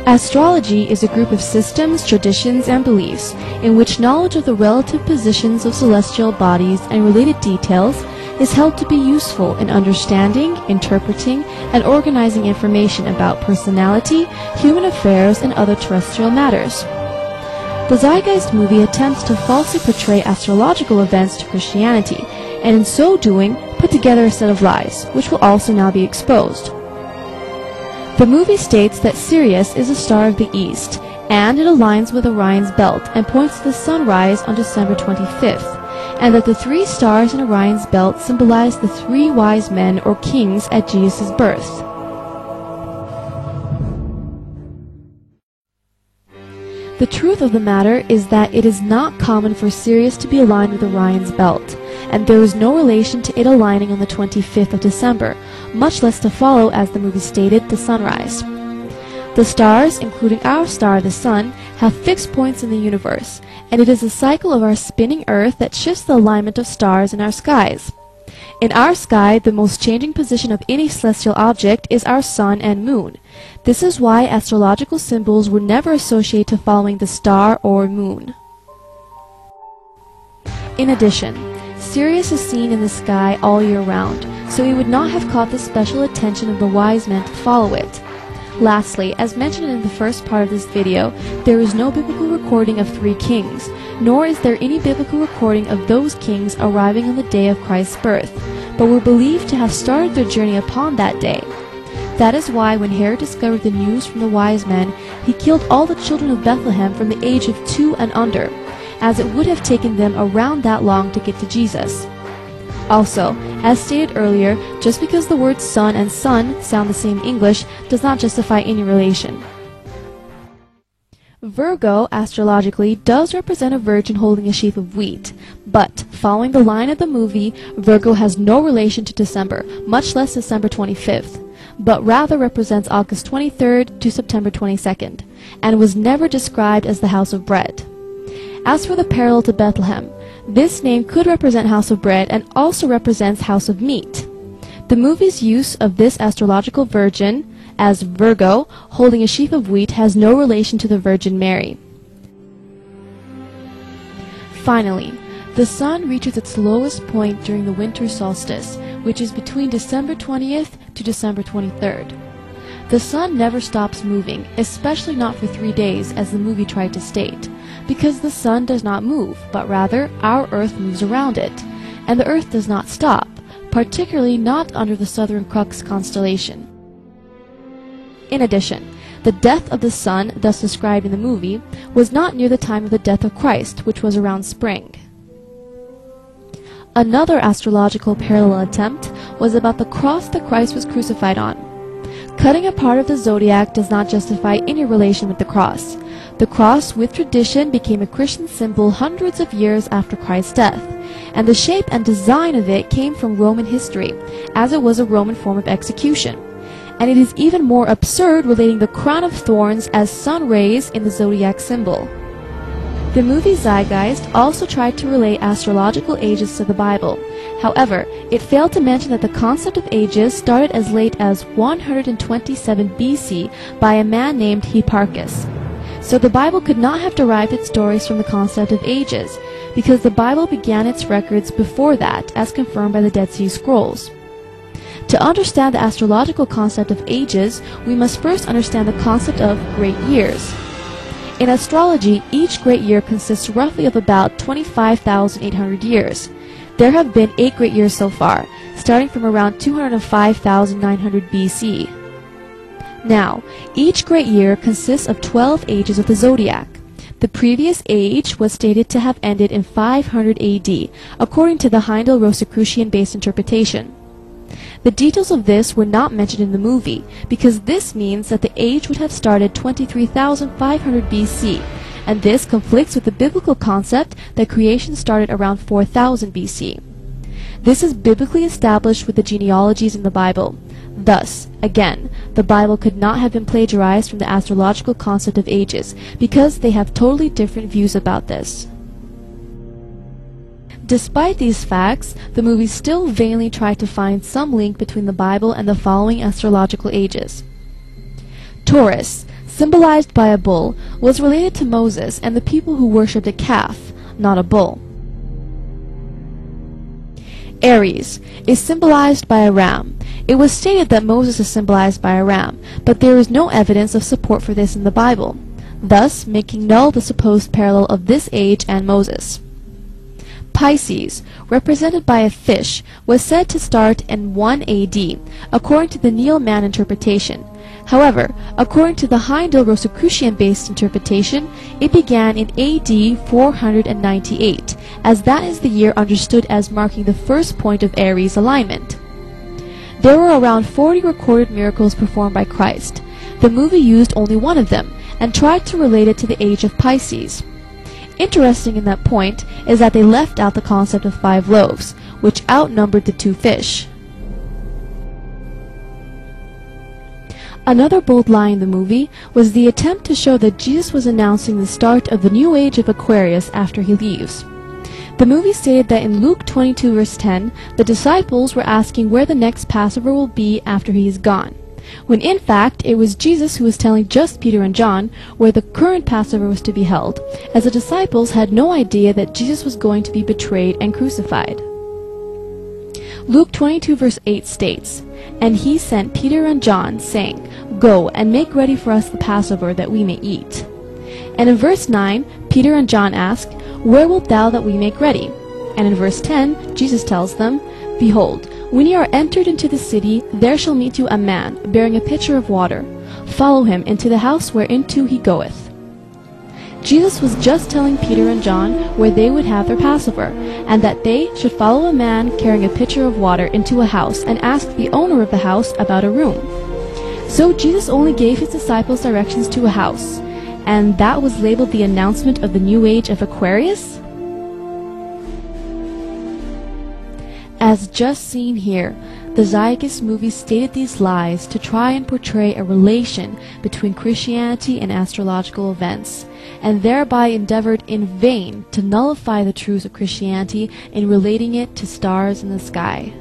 Astrology is a group of systems, traditions, and beliefs in which knowledge of the relative positions of celestial bodies and related details is held to be useful in understanding, interpreting, and organizing information about personality, human affairs, and other terrestrial matters. The Zeitgeist movie attempts to falsely portray astrological events to Christianity, and in so doing, put together a set of lies, which will also now be exposed. The movie states that Sirius is a star of the east, and it aligns with Orion's belt and points to the sunrise on December 25th, and that the 3 stars in Orion's belt symbolize the 3 wise men or kings at Jesus' birth. The truth of the matter is that it is not common for Sirius to be aligned with Orion's belt, and there is no relation to it aligning on the 25th of December, much less to follow, as the movie stated, the sunrise. The stars, including our star, the sun, have fixed points in the universe, and it is the cycle of our spinning Earth that shifts the alignment of stars in our skies. In our sky, the most changing position of any celestial object is our sun and moon. This is why astrological symbols were never associated to following the star or moon. In addition, Sirius is seen in the sky all year round, so he would not have caught the special attention of the wise men to follow it. Lastly, as mentioned in the first part of this video, there is no biblical recording of 3 kings, nor is there any biblical recording of those kings arriving on the day of Christ's birth, but were believed to have started their journey upon that day. That is why when Herod discovered the news from the wise men, he killed all the children of Bethlehem from the age of 2 and under, as it would have taken them around that long to get to Jesus. Also, as stated earlier, just because the words sun and sun sound the same in English does not justify any relation. Virgo, astrologically, does represent a virgin holding a sheaf of wheat, but, following the line of the movie, Virgo has no relation to December, much less December 25th, but rather represents August 23rd to September 22nd, and was never described as the house of bread. As for the parallel to Bethlehem, this name could represent house of bread and also represents house of meat. The movie's use of this astrological virgin as Virgo holding a sheaf of wheat has no relation to the Virgin Mary. Finally, the sun reaches its lowest point during the winter solstice, which is between December 20th to December 23rd. The sun never stops moving, especially not for 3 days, as the movie tried to state, because the sun does not move, but rather our Earth moves around it, and the Earth does not stop, particularly not under the Southern Crux constellation. In addition, the death of the sun, thus described in the movie, was not near the time of the death of Christ, which was around spring. Another astrological parallel attempt was about the cross that Christ was crucified on. Cutting a part of the zodiac does not justify any relation with the cross. The cross, with tradition, became a Christian symbol hundreds of years after Christ's death, and the shape and design of it came from Roman history, as it was a Roman form of execution. And it is even more absurd relating the crown of thorns as sun rays in the zodiac symbol. The movie Zeitgeist also tried to relate astrological ages to the Bible. However, it failed to mention that the concept of ages started as late as 127 BC by a man named Hipparchus. So the Bible could not have derived its stories from the concept of ages, because the Bible began its records before that, as confirmed by the Dead Sea Scrolls. To understand the astrological concept of ages, we must first understand the concept of great years. In astrology, each great year consists roughly of about 25,800 years. There have been 8 great years so far, starting from around 205,900 BC. Now, each great year consists of 12 ages of the zodiac. The previous age was stated to have ended in 500 AD, according to the Heindel-Rosicrucian-based interpretation. The details of this were not mentioned in the movie, because this means that the age would have started 23,500 BC, and this conflicts with the biblical concept that creation started around 4000 BC. This is biblically established with the genealogies in the Bible. Thus, again, the Bible could not have been plagiarized from the astrological concept of ages, because they have totally different views about this. Despite these facts, the movie still vainly tried to find some link between the Bible and the following astrological ages. Taurus, symbolized by a bull, was related to Moses and the people who worshipped a calf, not a bull. Aries is symbolized by a ram. It was stated that Moses is symbolized by a ram, but there is no evidence of support for this in the Bible, thus making null the supposed parallel of this age and Moses. Pisces, represented by a fish, was said to start in 1 AD, according to the Neelman interpretation. However, according to the Heindel-Rosicrucian-based interpretation, it began in AD 498, as that is the year understood as marking the first point of Aries alignment. There were around 40 recorded miracles performed by Christ. The movie used only one of them, and tried to relate it to the age of Pisces. Interesting in that point is that they left out the concept of 5 loaves, which outnumbered the 2 fish. Another bold lie in the movie was the attempt to show that Jesus was announcing the start of the new age of Aquarius after he leaves. The movie stated that in Luke 22 verse 10, the disciples were asking where the next Passover will be after he is gone, when in fact it was Jesus who was telling just Peter and John where the current Passover was to be held, as the disciples had no idea that Jesus was going to be betrayed and crucified. Luke 22 verse 8 states, "And he sent Peter and John, saying, Go and make ready for us the Passover that we may eat." And in verse 9, Peter and John ask, "Where wilt thou that we make ready?" And in verse 10, Jesus tells them, "Behold, when ye are entered into the city, there shall meet you a man, bearing a pitcher of water. Follow him into the house whereinto he goeth." Jesus was just telling Peter and John where they would have their Passover, and that they should follow a man carrying a pitcher of water into a house and ask the owner of the house about a room. So Jesus only gave his disciples directions to a house, and that was labeled the announcement of the new age of Aquarius? As just seen here, the Zeitgeist movie stated these lies to try and portray a relation between Christianity and astrological events, and thereby endeavored in vain to nullify the truths of Christianity in relating it to stars in the sky.